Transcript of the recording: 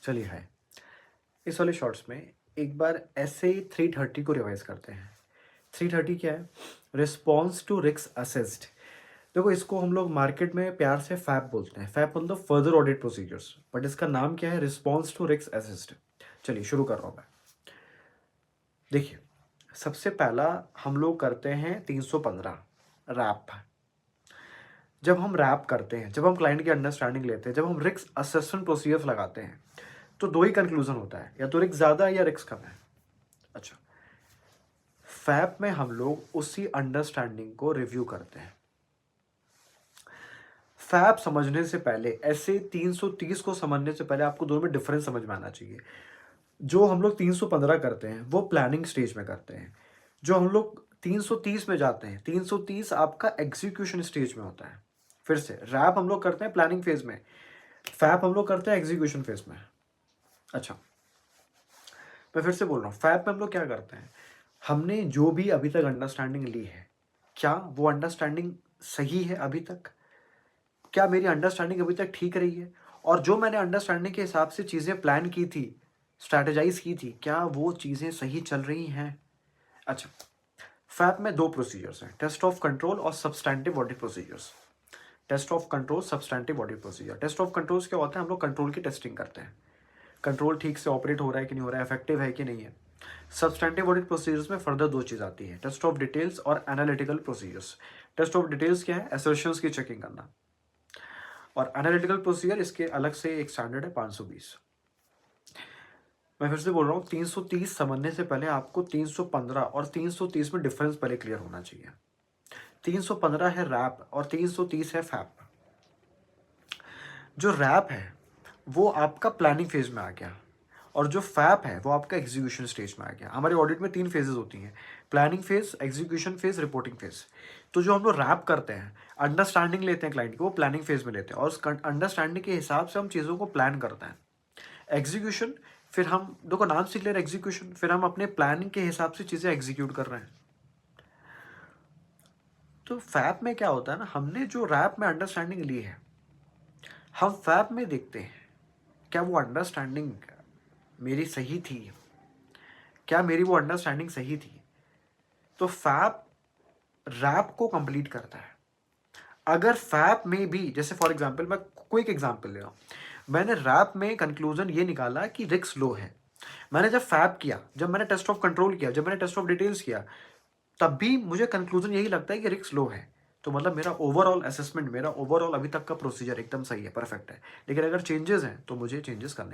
चलिए हाय। इस वाले शॉर्ट्स में एक बार ऐसे 330 को रिवाइज करते हैं। 330 क्या है? Response to risk assessed. देखो, इसको हम लोग मार्केट में प्यार से फैप बोलते हैं। फैप मतलब फर्दर ऑडिट प्रोसीजर्स, बट इसका नाम क्या है? Response to risk assessed. चलिए शुरू कर रहा हूँ मैं। देखिए, सबसे पहला हम लोग करते हैं 315 रैप। जब हम रैप करते हैं, जब हम क्लाइंट की अंडरस्टैंडिंग लेते हैं, जब हम रिस्क असेसमेंट प्रोसीजर्स लगाते हैं, तो दो ही कंक्लूजन होता है, या तो रिस्क ज़्यादा है या रिस्क कम है। अच्छा, फैप में हम लोग उसी अंडरस्टैंडिंग को रिव्यू करते हैं। फैप समझने से पहले, ऐसे 330 को समझने से पहले आपको दोनों में डिफरेंस समझ में आना चाहिए। जो हम लोग 315 करते हैं वो प्लानिंग स्टेज में करते हैं। जो हम लोग 330 में जाते हैं, 330 आपका एग्जीक्यूशन स्टेज में होता है। फिर से, रैप हम लोग करते हैं प्लानिंग फेज में, फैप हम लोग करते हैं एग्जीक्यूशन फेज में। अच्छा, मैं फिर से बोल रहा हूँ, फैप में हम लोग क्या करते हैं? हमने जो भी अभी तक अंडरस्टैंडिंग ली है, क्या वो अंडरस्टैंडिंग सही है अभी तक? क्या मेरी अंडरस्टैंडिंग अभी तक ठीक रही है? और जो मैंने अंडरस्टैंडिंग के हिसाब से चीज़ें प्लान की थी, स्ट्रैटेजाइज की थी, क्या वो चीज़ें सही चल रही हैं? अच्छा, फैप में दो प्रोसीजर्स हैं, टेस्ट ऑफ कंट्रोल और substantive audit procedures. Test of control, substantive audit procedure. Test of controls क्या होता है? हम लोग कंट्रोल की टेस्टिंग करते हैं, कंट्रोल ठीक से ऑपरेट हो रहा है कि नहीं हो रहा है, इफेक्टिव है कि नहीं है। सब्सटैंटिव ऑडिट प्रोसीजर्स में फर्दर दो चीज़ आती है, टेस्ट ऑफ डिटेल्स और analytical procedures. Test of details क्या है? असर्शंस की चेकिंग करना, और एनालिटिकल प्रोसीजर इसके अलग से एक स्टैंडर्ड है 520। मैं फिर से बोल रहा हूँ, 330 समझने से पहले आपको 315 और 330 में डिफरेंस पहले क्लियर होना चाहिए। 315 है रैप और 330 है फैप। जो रैप है वो आपका प्लानिंग फेज में आ गया, और जो फैप है वो आपका एग्जीक्यूशन स्टेज में आ गया। हमारे ऑडिट में 3 फेजेस होती हैं, planning phase, execution phase, reporting phase. तो जो हम लोग रैप करते हैं, अंडरस्टैंडिंग लेते हैं क्लाइंट की, वो प्लानिंग फेज में लेते हैं, और उस अंडरस्टैंडिंग के हिसाब से हम चीज़ों को प्लान करते हैं। एग्जीक्यूशन, फिर हम देखो नाम से क्लियर, एग्जीक्यूशन, फिर हम अपने प्लानिंग के हिसाब से चीज़ें एग्जीक्यूट कर रहे हैं। तो फैप में क्या होता है ना, हमने जो रैप में अंडरस्टैंडिंग ली है, हम फैप में देखते हैं क्या वो अंडरस्टैंडिंग मेरी सही थी, क्या मेरी वो अंडरस्टैंडिंग सही थी। तो फैप रैप को कंप्लीट करता है। अगर फैप में भी, जैसे फॉर एग्जांपल मैं कोई एक एग्जांपल ले रहा हूँ, मैंने रैप में कंक्लूजन ये निकाला कि रिस्क लो है। मैंने जब फैप किया, जब मैंने टेस्ट ऑफ कंट्रोल किया, जब मैंने टेस्ट ऑफ डिटेल्स किया, तब भी मुझे कंक्लूजन यही लगता है कि रिस्क लो है। तो मतलब मेरा ओवरऑल असेसमेंट, मेरा ओवरऑल अभी तक का प्रोसीजर एकदम सही है, परफेक्ट है। लेकिन अगर चेंजेस हैं तो मुझे चेंजेस करने